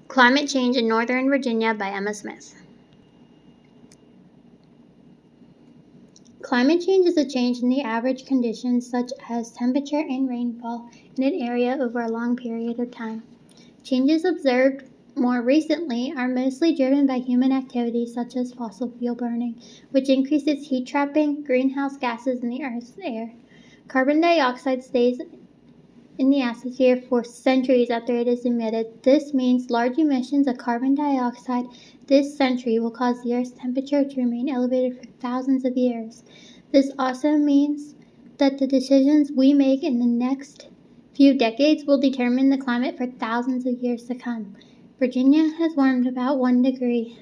Climate Change in Northern Virginia by Emma Smith. Climate change is a change in the average conditions such as temperature and rainfall in an area over a long period of time. Changes observed more recently are mostly driven by human activities such as fossil fuel burning, which increases heat trapping greenhouse gases in the Earth's air. Carbon dioxide stays in the atmosphere for centuries after it is emitted. This means large emissions of carbon dioxide this century will cause the Earth's temperature to remain elevated for thousands of years. This also means that the decisions we make in the next few decades will determine the climate for thousands of years to come. Virginia has warmed about 1 degree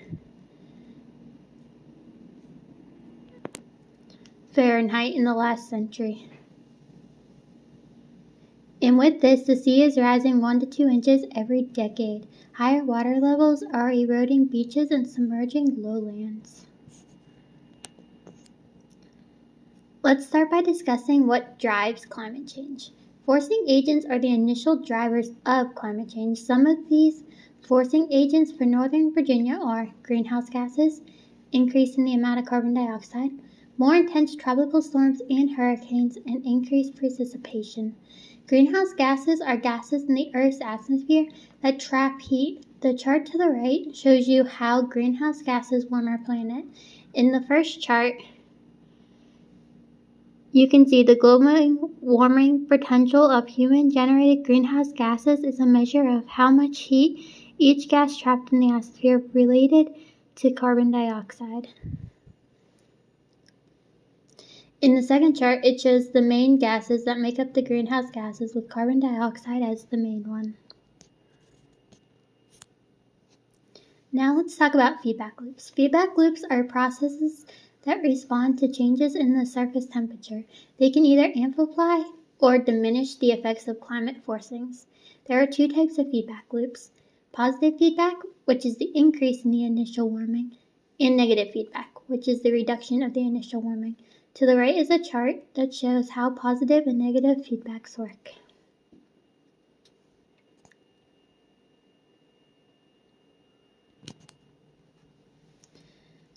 Fahrenheit in the last century. And with this, the sea is rising 1 to 2 inches every decade. Higher water levels are eroding beaches and submerging lowlands. Let's start by discussing what drives climate change. Forcing agents are the initial drivers of climate change. Some of these forcing agents for Northern Virginia are greenhouse gases, increase in the amount of carbon dioxide, more intense tropical storms and hurricanes, and increased precipitation. Greenhouse gases are gases in the Earth's atmosphere that trap heat. The chart to the right shows you how greenhouse gases warm our planet. In the first chart, you can see the global warming potential of human-generated greenhouse gases is a measure of how much heat each gas trapped in the atmosphere related to carbon dioxide. In the second chart, it shows the main gases that make up the greenhouse gases, with carbon dioxide as the main one. Now let's talk about feedback loops. Feedback loops are processes that respond to changes in the surface temperature. They can either amplify or diminish the effects of climate forcings. There are two types of feedback loops: positive feedback, which is the increase in the initial warming, and negative feedback, which is the reduction of the initial warming. To the right is a chart that shows how positive and negative feedbacks work.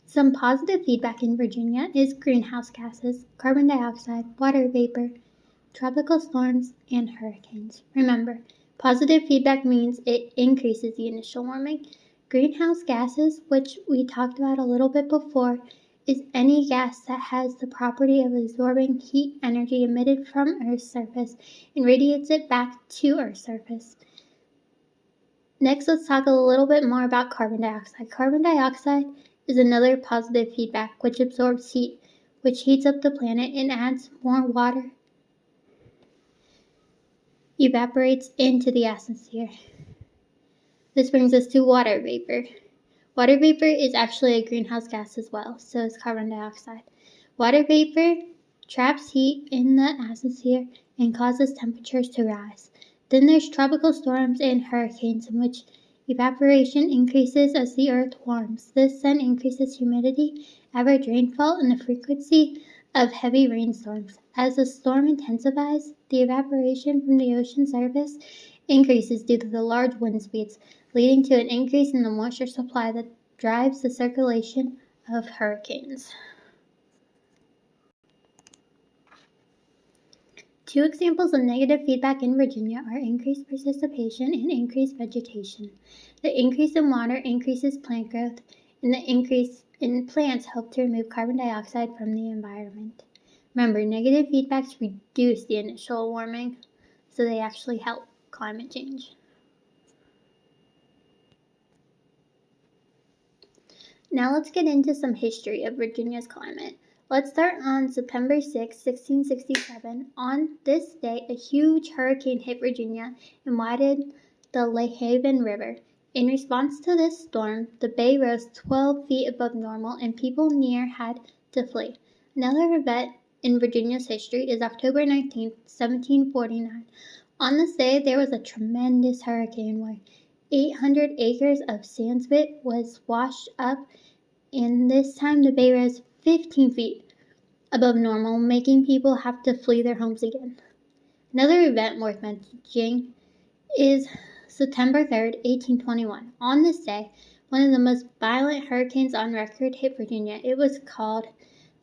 Some positive feedback in Virginia is greenhouse gases, carbon dioxide, water vapor, tropical storms, and hurricanes. Remember, positive feedback means it increases the initial warming. Greenhouse gases, which we talked about a little bit before, is any gas that has the property of absorbing heat energy emitted from Earth's surface and radiates it back to Earth's surface. Next, let's talk a little bit more about carbon dioxide. Carbon dioxide is another positive feedback which absorbs heat, which heats up the planet and adds more water, evaporates into the atmosphere. This brings us to water vapor. Water vapor is actually a greenhouse gas as well, so is carbon dioxide. Water vapor traps heat in the atmosphere and causes temperatures to rise. Then there's tropical storms and hurricanes, in which evaporation increases as the earth warms. This then increases humidity, average rainfall, and the frequency of heavy rainstorms. As the storm intensifies, the evaporation from the ocean surface increases due to the large wind speeds, leading to an increase in the moisture supply that drives the circulation of hurricanes. Two examples of negative feedback in Virginia are increased precipitation and increased vegetation. The increase in water increases plant growth, and the increase in plants help to remove carbon dioxide from the environment. Remember, negative feedbacks reduce the initial warming, so they actually help climate change. Now let's get into some history of Virginia's climate. Let's start on September 6, 1667. On this day, a huge hurricane hit Virginia and widened the Lehaven River. In response to this storm, the bay rose 12 feet above normal and people near had to flee. Another event in Virginia's history is October 19, 1749. On this day, there was a tremendous hurricane where 800 acres of sandspit was washed up, and this time the bay rose 15 feet above normal, making people have to flee their homes again. Another event worth mentioning is September 3rd, 1821. On this day, one of the most violent hurricanes on record hit Virginia. It was called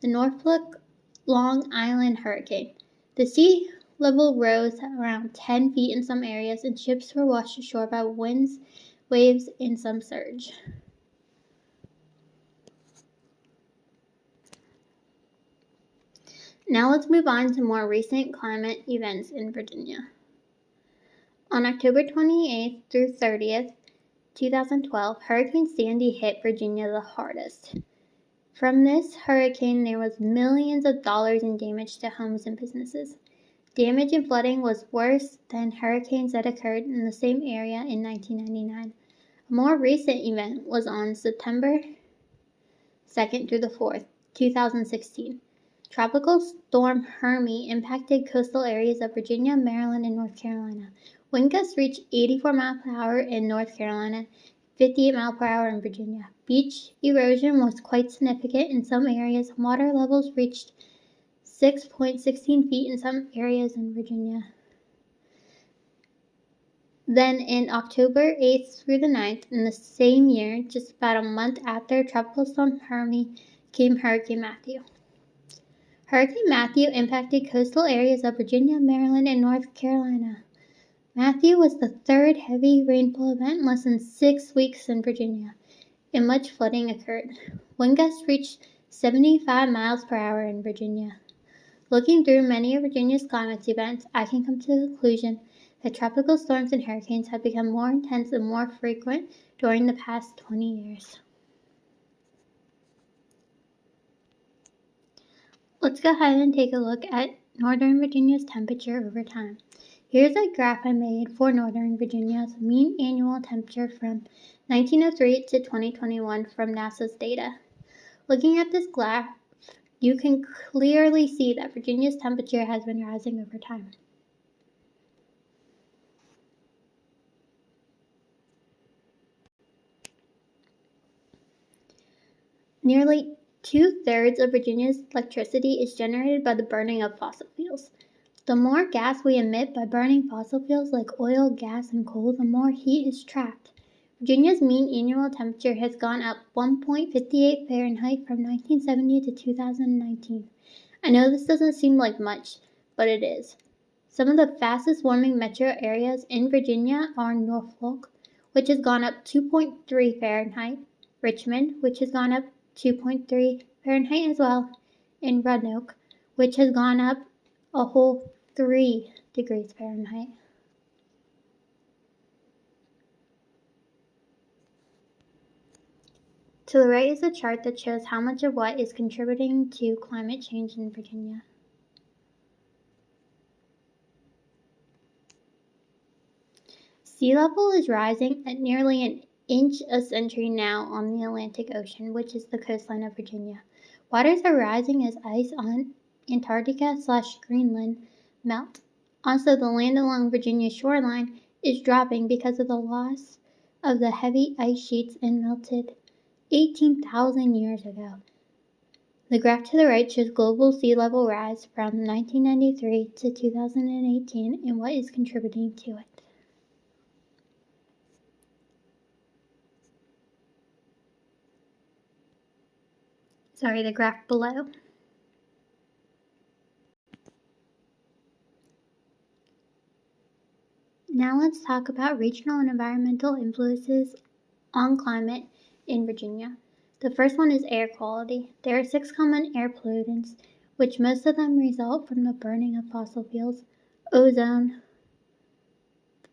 the Norfolk Long Island Hurricane. The sea level rose around 10 feet in some areas, and ships were washed ashore by winds, waves, and some surge. Now let's move on to more recent climate events in Virginia. On October 28th through 30th, 2012, Hurricane Sandy hit Virginia the hardest. From this hurricane, there was millions of dollars in damage to homes and businesses. Damage and flooding was worse than hurricanes that occurred in the same area in 1999. A more recent event was on September 2nd through the 4th, 2016. Tropical Storm Hermie impacted coastal areas of Virginia, Maryland, and North Carolina. Wind gusts reached 84 miles per hour in North Carolina, 58 miles per hour in Virginia. Beach erosion was quite significant in some areas. Water levels reached 6.16 feet in some areas in Virginia. Then in October 8th through the 9th in the same year, just about a month after Tropical Storm Hermie, came Hurricane Matthew. Hurricane Matthew impacted coastal areas of Virginia, Maryland, and North Carolina. Matthew was the third heavy rainfall event in less than 6 weeks in Virginia, and much flooding occurred. Wind gusts reached 75 miles per hour in Virginia. Looking through many of Virginia's climate events, I can come to the conclusion that tropical storms and hurricanes have become more intense and more frequent during the past 20 years. Let's go ahead and take a look at Northern Virginia's temperature over time. Here's a graph I made for Northern Virginia's mean annual temperature from 1903 to 2021 from NASA's data. Looking at this graph, you can clearly see that Virginia's temperature has been rising over time. Nearly 2/3 of Virginia's electricity is generated by the burning of fossil fuels. The more gas we emit by burning fossil fuels like oil, gas, and coal, the more heat is trapped. Virginia's mean annual temperature has gone up 1.58 Fahrenheit from 1970 to 2019. I know this doesn't seem like much, but it is. Some of the fastest warming metro areas in Virginia are Norfolk, which has gone up 2.3 Fahrenheit, Richmond, which has gone up 2.3 Fahrenheit as well, and Roanoke, which has gone up a whole 3 degrees Fahrenheit. To the right is a chart that shows how much of what is contributing to climate change in Virginia. Sea level is rising at nearly an inch a century now on the Atlantic Ocean, which is the coastline of Virginia. Waters are rising as ice on Antarctica/Greenland melt. Also, the land along Virginia's shoreline is dropping because of the loss of the heavy ice sheets and melted 18,000 years ago. The graph to the right shows global sea level rise from 1993 to 2018 and what is contributing to it. The graph below. Now let's talk about regional and environmental influences on climate in Virginia. The first one is air quality. There are 6 common air pollutants, which most of them result from the burning of fossil fuels: ozone,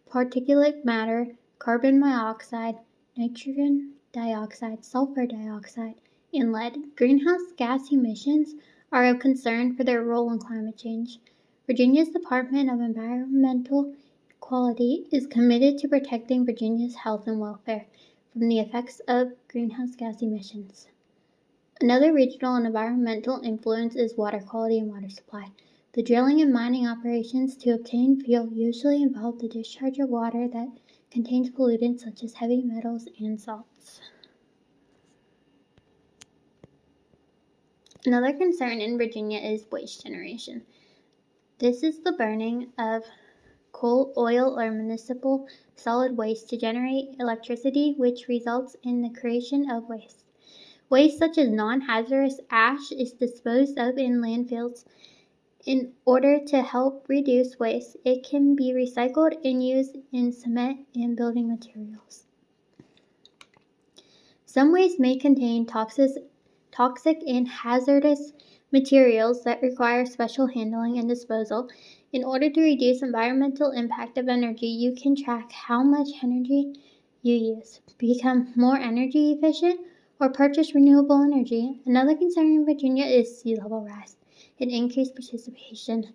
particulate matter, carbon monoxide, nitrogen dioxide, sulfur dioxide, and lead. Greenhouse gas emissions are of concern for their role in climate change. Virginia's Department of Environmental Quality is committed to protecting Virginia's health and welfare from the effects of greenhouse gas emissions. Another regional and environmental influence is water quality and water supply. The drilling and mining operations to obtain fuel usually involve the discharge of water that contains pollutants such as heavy metals and salts. Another concern in Virginia is waste generation. This is the burning of coal, oil, or municipal solid waste to generate electricity, which results in the creation of waste. Waste such as non-hazardous ash is disposed of in landfills. In order to help reduce waste, it can be recycled and used in cement and building materials. Some waste may contain toxic and hazardous materials that require special handling and disposal. In order to reduce environmental impact of energy, you can track how much energy you use, become more energy efficient, or purchase renewable energy. Another concern in Virginia is sea level rise and increased precipitation.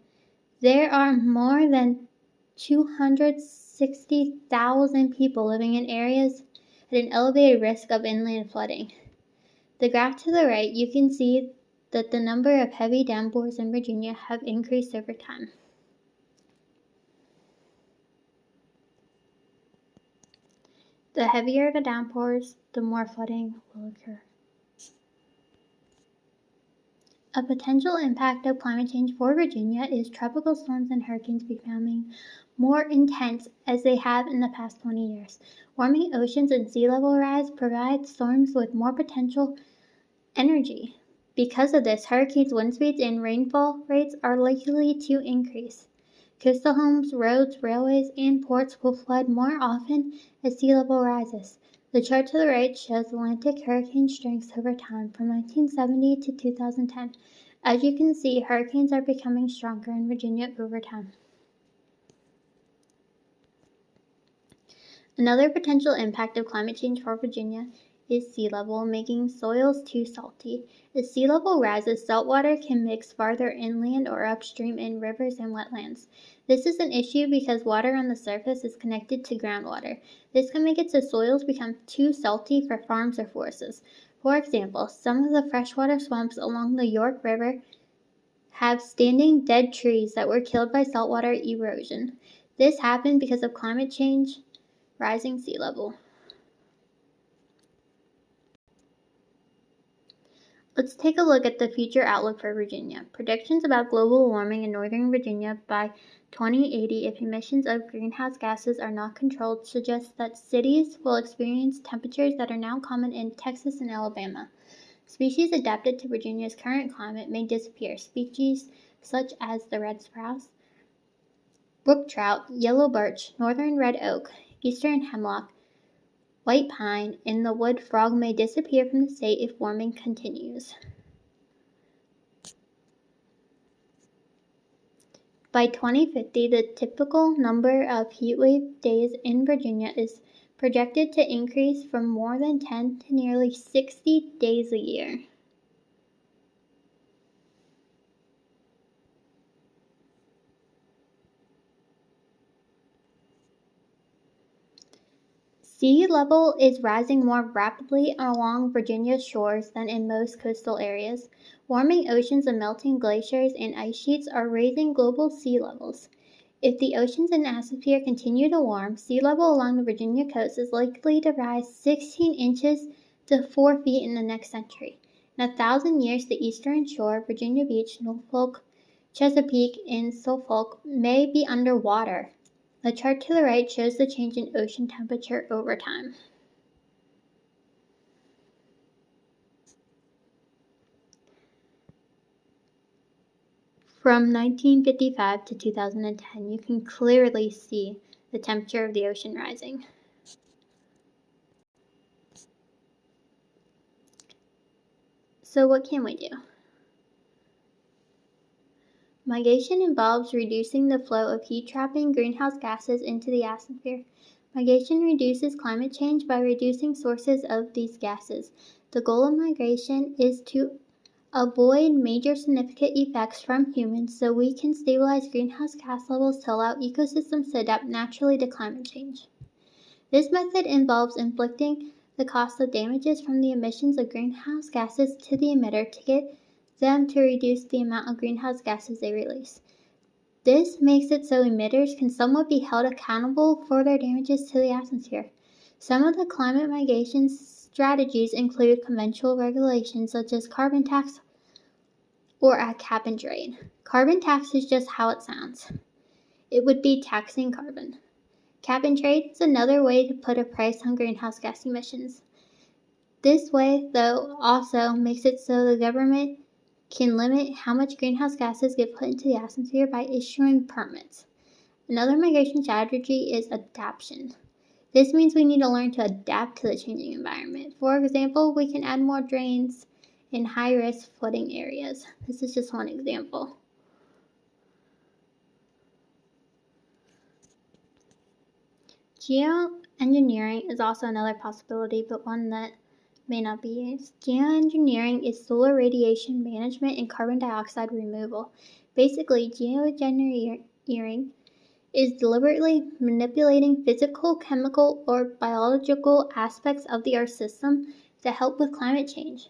There are more than 260,000 people living in areas at an elevated risk of inland flooding. The graph to the right, you can see that the number of heavy downpours in Virginia have increased over time. The heavier the downpours, the more flooding will occur. A potential impact of climate change for Virginia is tropical storms and hurricanes becoming more intense as they have in the past 20 years. Warming oceans and sea level rise provide storms with more potential energy. Because of this, hurricanes' wind speeds and rainfall rates are likely to increase. Coastal homes, roads, railways, and ports will flood more often as sea level rises. The chart to the right shows Atlantic hurricane strengths over time from 1970 to 2010. As you can see, hurricanes are becoming stronger in Virginia over time. Another potential impact of climate change for Virginia is sea level, making soils too salty. As sea level rises, saltwater can mix farther inland or upstream in rivers and wetlands. This is an issue because water on the surface is connected to groundwater. This can make it so soils become too salty for farms or forests. For example, some of the freshwater swamps along the York River have standing dead trees that were killed by saltwater erosion. This happened because of climate change, rising sea level. Let's take a look at the future outlook for Virginia. Predictions about global warming in northern Virginia by 2080 if emissions of greenhouse gases are not controlled suggest that cities will experience temperatures that are now common in Texas and Alabama. Species adapted to Virginia's current climate may disappear. Species such as the red sprouse, brook trout, yellow birch, northern red oak, eastern hemlock, white pine, and the wood frog may disappear from the state if warming continues. By 2050, the typical number of heatwave days in Virginia is projected to increase from more than 10 to nearly 60 days a year. Sea level is rising more rapidly along Virginia's shores than in most coastal areas. Warming oceans and melting glaciers and ice sheets are raising global sea levels. If the oceans and atmosphere continue to warm, sea level along the Virginia coast is likely to rise 16 inches to 4 feet in the next century. In 1,000 years, the eastern shore, Virginia Beach, Norfolk, Chesapeake, and Suffolk may be underwater. The chart to the right shows the change in ocean temperature over time. From 1955 to 2010, you can clearly see the temperature of the ocean rising. So what can we do? Migration involves reducing the flow of heat-trapping greenhouse gases into the atmosphere. Migration reduces climate change by reducing sources of these gases. The goal of migration is to avoid major significant effects from humans so we can stabilize greenhouse gas levels to allow ecosystems to adapt naturally to climate change. This method involves inflicting the cost of damages from the emissions of greenhouse gases to the emitter to get them to reduce the amount of greenhouse gases they release. This makes it so emitters can somewhat be held accountable for their damages to the atmosphere. Some of the climate mitigation strategies include conventional regulations such as carbon tax or a cap and trade. Carbon tax is just how it sounds. it would be taxing carbon. Cap and trade is another way to put a price on greenhouse gas emissions. This way, though, also makes it so the government can limit how much greenhouse gases get put into the atmosphere by issuing permits. Another migration strategy is adaptation. This means we need to learn to adapt to the changing environment. For example, we can add more drains in high-risk flooding areas. This is just one example. Geoengineering is also another possibility, but one that may not be used. Geoengineering is solar radiation management and carbon dioxide removal. Basically, geoengineering is deliberately manipulating physical, chemical, or biological aspects of the Earth system to help with climate change.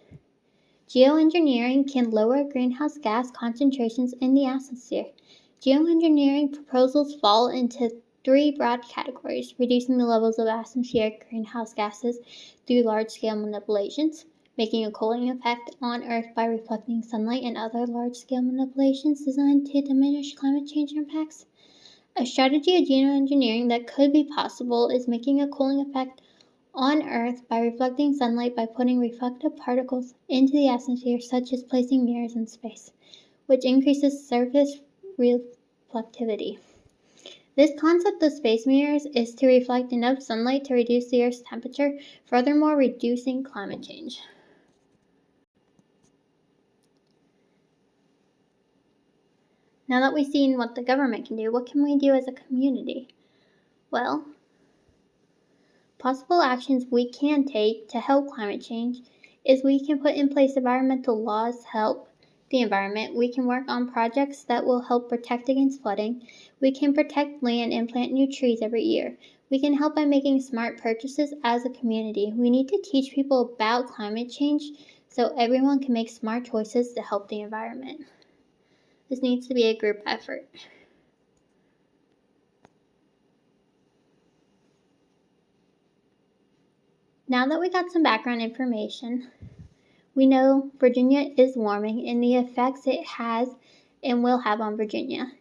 Geoengineering can lower greenhouse gas concentrations in the atmosphere. Geoengineering proposals fall into three broad categories: reducing the levels of atmospheric greenhouse gases through large-scale manipulations, making a cooling effect on Earth by reflecting sunlight, and other large-scale manipulations designed to diminish climate change impacts. A strategy of geoengineering that could be possible is making a cooling effect on Earth by reflecting sunlight by putting reflective particles into the atmosphere, such as placing mirrors in space, which increases surface reflectivity. This concept of space mirrors is to reflect enough sunlight to reduce the Earth's temperature, furthermore reducing climate change. Now that we've seen what the government can do, what can we do as a community? Well, possible actions we can take to help climate change is we can put in place environmental laws to help the environment. We can work on projects that will help protect against flooding. We can protect land and plant new trees every year. We can help by making smart purchases as a community. We need to teach people about climate change so everyone can make smart choices to help the environment. This needs to be a group effort. Now that we got some background information, we know Virginia is warming and the effects it has and will have on Virginia.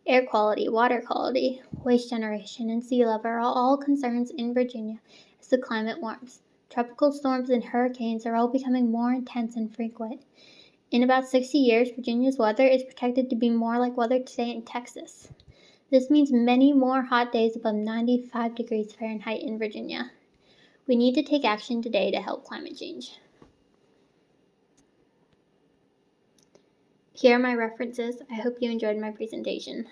Air quality, water quality, waste generation, and sea level are all concerns in Virginia as the climate warms. Tropical storms and hurricanes are all becoming more intense and frequent. In about 60 years, Virginia's weather is projected to be more like weather today in Texas. This means many more hot days above 95 degrees Fahrenheit in Virginia. We need to take action today to help climate change. Here are my references. I hope you enjoyed my presentation.